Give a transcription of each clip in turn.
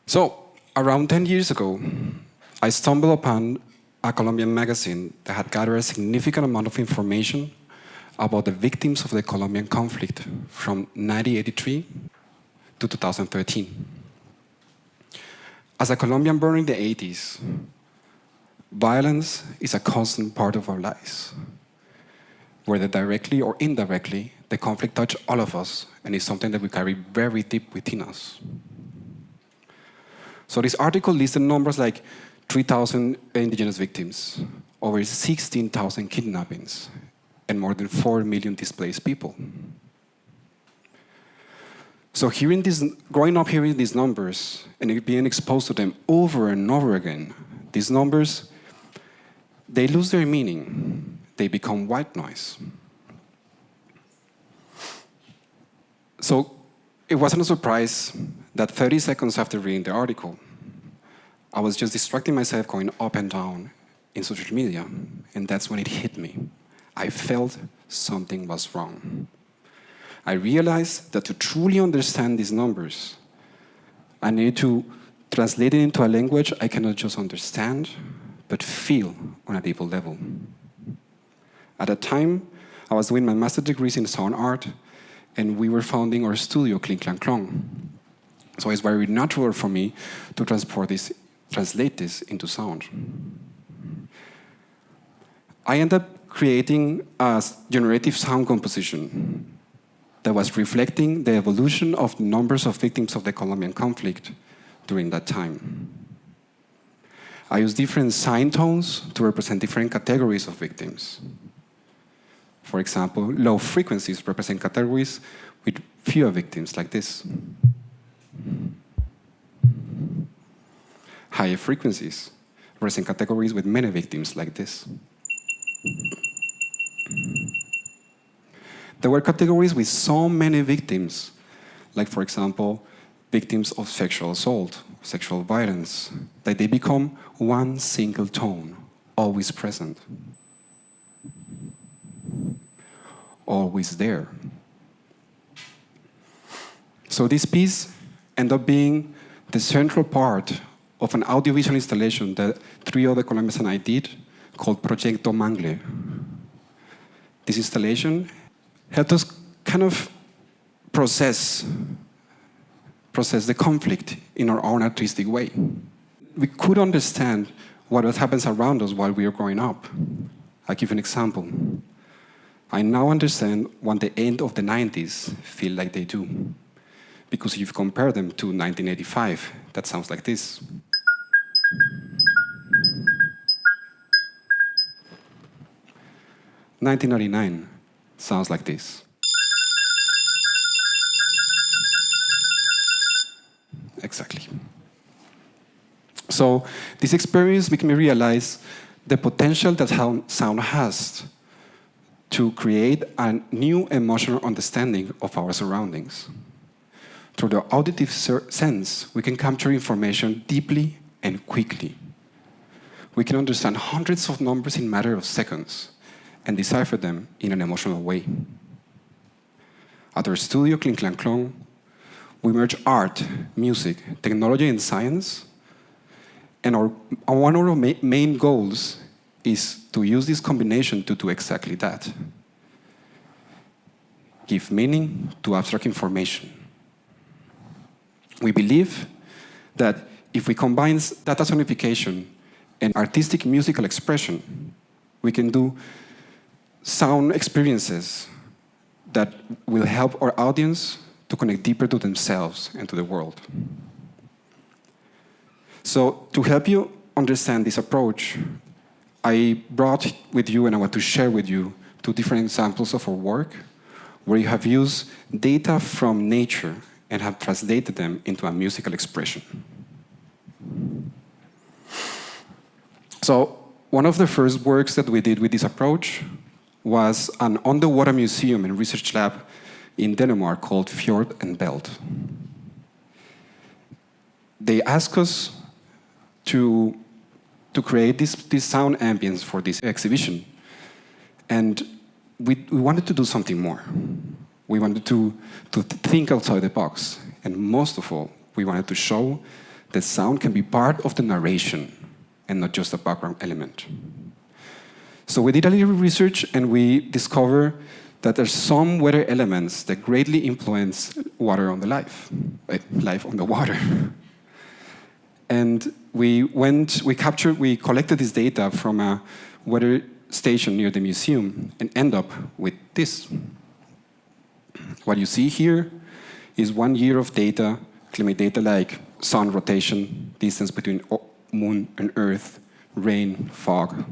So, around 10 years ago, I stumbled upon a Colombian magazine that had gathered a significant amount of information about the victims of the Colombian conflict from 1983 to 2013. As a Colombian born in the 80s, violence is a constant part of our lives. Whether directly or indirectly, the conflict touches all of us and is something that we carry very deep within us. So this article listed numbers like 3,000 indigenous victims, over 16,000 kidnappings, and more than 4 million displaced people. So growing up hearing these numbers and being exposed to them over and over again, these numbers, they lose their meaning. They become white noise. So it wasn't a surprise that 30 seconds after reading the article, I was just distracting myself going up and down in social media, and that's when it hit me. I felt something was wrong. I realized that to truly understand these numbers, I needed to translate it into a language I cannot just understand, but feel on a deeper level. At that time, I was doing my master's degrees in sound art, and we were founding our studio, Kling Klang Klong. So it's very natural for me to translate this into sound. I ended up creating a generative sound composition that was reflecting the evolution of the numbers of victims of the Colombian conflict during that time. I used different sign tones to represent different categories of victims. For example, low frequencies represent categories with fewer victims, like this. Higher frequencies represent categories with many victims, like this. There were categories with so many victims, like, for example, victims of sexual assault, sexual violence, that they become one single tone, always present, always there. So this piece ended up being the central part of an audiovisual installation that 3 other Colombians and I did, called Proyecto Mangle. This installation helped us kind of process the conflict in our own artistic way. We could understand what happens around us while we are growing up. I'll give you an example. I now understand what the end of the 90s feel like they do. Because if you compare them to 1985, that sounds like this. "1999 sounds like this. Exactly. So this experience made me realize the potential that sound has to create a new emotional understanding of our surroundings. Through the auditive sense, we can capture information deeply and quickly. We can understand hundreds of numbers in a matter of seconds and decipher them in an emotional way. At our studio, Kling Klang Klong, we merge art, music, technology, and science. And one of our main goals is to use this combination to do exactly that. Give meaning to abstract information. We believe that if we combine data sonification and artistic musical expression, we can do sound experiences that will help our audience to connect deeper to themselves and to the world. So to help you understand this approach, I brought with you and I want to share with you 2 different examples of our work where you have used data from nature and have translated them into a musical expression. So one of the first works that we did with this approach was an underwater museum and research lab in Denmark called Fjord and Belt. They asked us to create this sound ambience for this exhibition. And we wanted to do something more. We wanted to think outside the box. And most of all, we wanted to show that sound can be part of the narration and not just a background element. So we did a little research and we discovered that there's some weather elements that greatly influence water on the life on the water. And we collected this data from a weather station near the museum and end up with this. What you see here is 1 year of data, climate data like sun rotation, distance between moon and earth, rain, fog.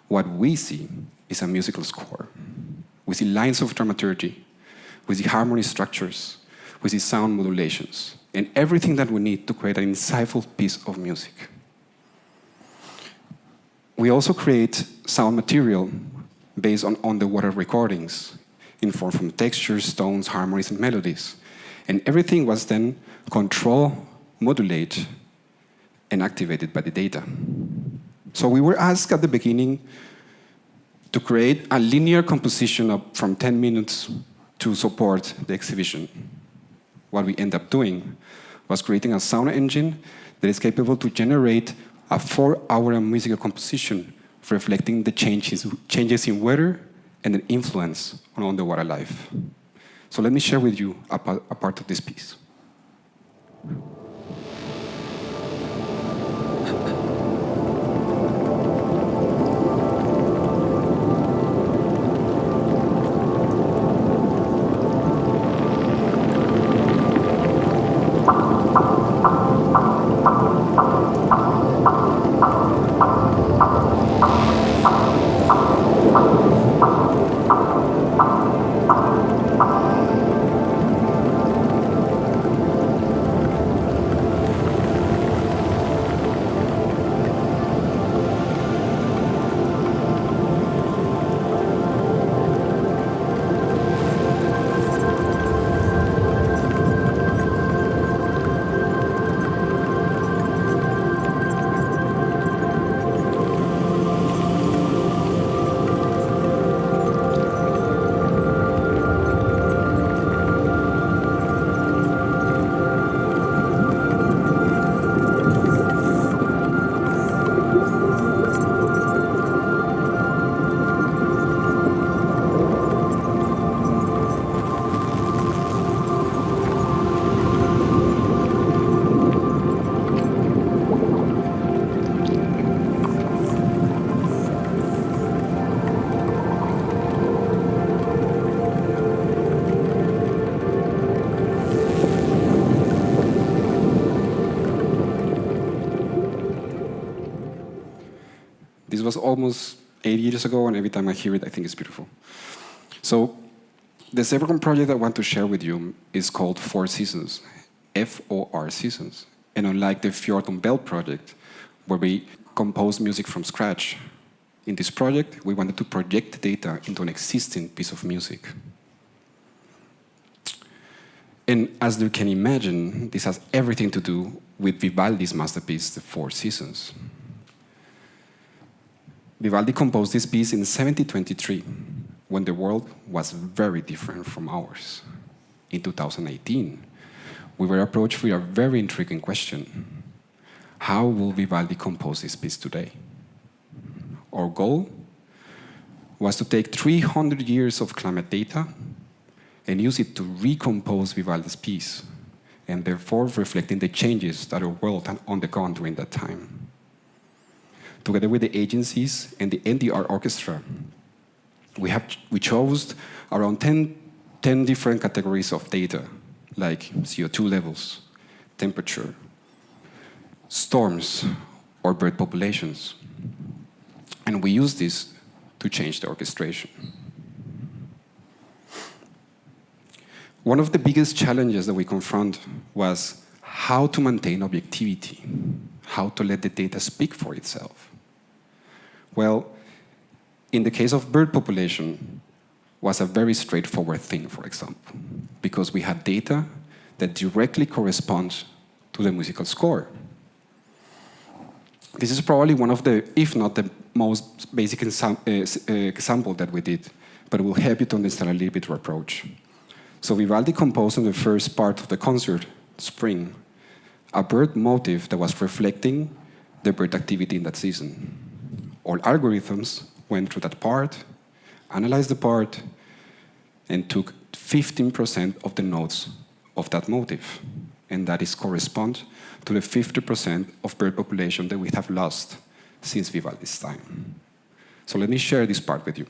What we see is a musical score. We see lines of dramaturgy, we see harmony structures, we see sound modulations, and everything that we need to create an insightful piece of music. We also create sound material based on underwater recordings, informed from textures, tones, harmonies, and melodies. And everything was then controlled, modulated, and activated by the data. So we were asked at the beginning to create a linear composition from 10 minutes to support the exhibition. What we end up doing was creating a sound engine that is capable to generate a 4-hour musical composition reflecting the changes in weather and the influence on underwater life. So let me share with you a part of this piece. This was almost 8 years ago, and every time I hear it, I think it's beautiful. So the second project I want to share with you is called Four Seasons, F-O-R Seasons. And unlike the Fjord and Bell project, where we compose music from scratch, in this project, we wanted to project the data into an existing piece of music. And as you can imagine, this has everything to do with Vivaldi's masterpiece, The Four Seasons. Vivaldi composed this piece in 1723, when the world was very different from ours. In 2018, we were approached with a very intriguing question. How will Vivaldi compose this piece today? Our goal was to take 300 years of climate data and use it to recompose Vivaldi's piece, and therefore reflecting the changes that our world had undergone during that time. Together with the agencies and the NDR Orchestra, we chose around 10 different categories of data, like CO2 levels, temperature, storms, or bird populations. And we used this to change the orchestration. One of the biggest challenges that we confront was how to maintain objectivity, how to let the data speak for itself. Well, in the case of bird population, was a very straightforward thing, for example, because we had data that directly corresponds to the musical score. This is probably one of the, if not the most basic example that we did, but it will help you to understand a little bit our approach. So Vivaldi composed in the first part of the concert, Spring, a bird motif that was reflecting the bird activity in that season. All algorithms went through that part, analyzed the part, and took 15% of the nodes of that motif. And that is correspond to the 50% of bird population that we have lost since Vivaldi's time. So let me share this part with you.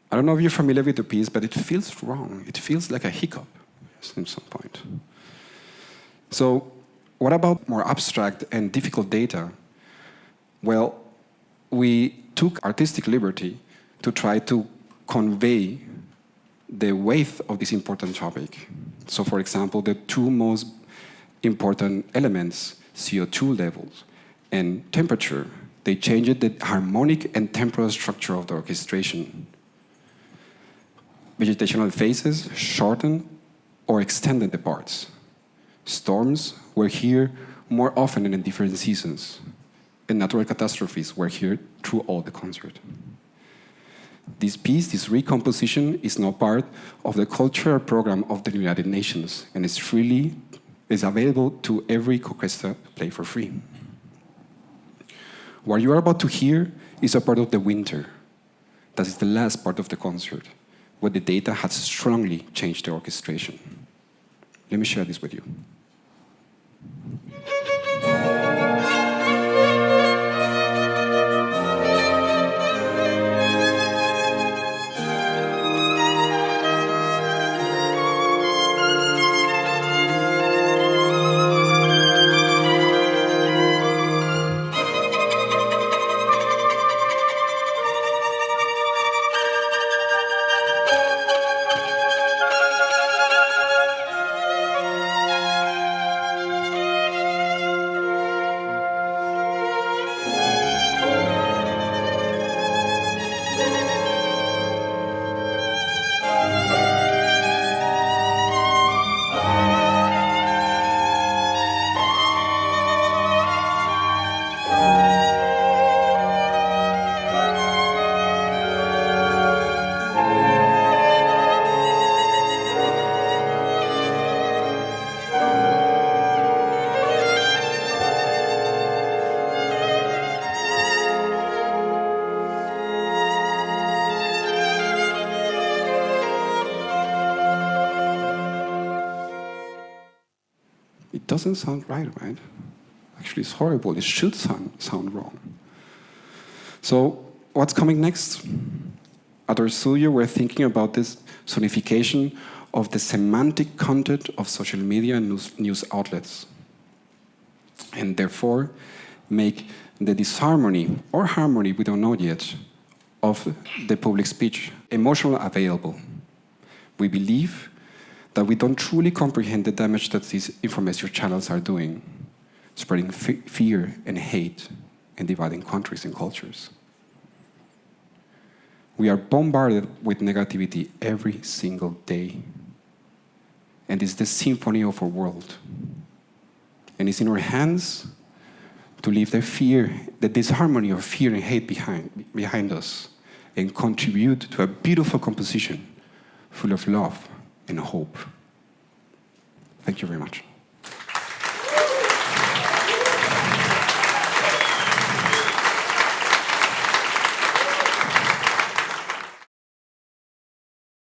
I don't know if you're familiar with the piece, but it feels wrong. It feels like a hiccup at some point. So what about more abstract and difficult data? Well, we took artistic liberty to try to convey the weight of this important topic. So for example, the two most important elements, CO2 levels and temperature, they changed the harmonic and temporal structure of the orchestration. Vegetational phases shortened or extended the parts. Storms were here more often and in different seasons, and natural catastrophes were here through all the concert. This piece, this recomposition, is now part of the cultural program of the United Nations, and is available to every orchestra to play for free. What you are about to hear is a part of the winter. That is the last part of the concert, where the data has strongly changed the orchestration. Let me share this with you. It doesn't sound right? Actually, it's horrible. It should sound wrong. So what's coming next? At our studio, we're thinking about this sonification of the semantic content of social media and news outlets, and therefore make the disharmony or harmony, we don't know yet, of the public speech emotionally available. We believe that we don't truly comprehend the damage that these information channels are doing, spreading fear and hate and dividing countries and cultures. We are bombarded with negativity every single day. And it's the symphony of our world. And it's in our hands to leave the fear, the disharmony of fear and hate behind us, and contribute to a beautiful composition full of love and hope. Thank you very much.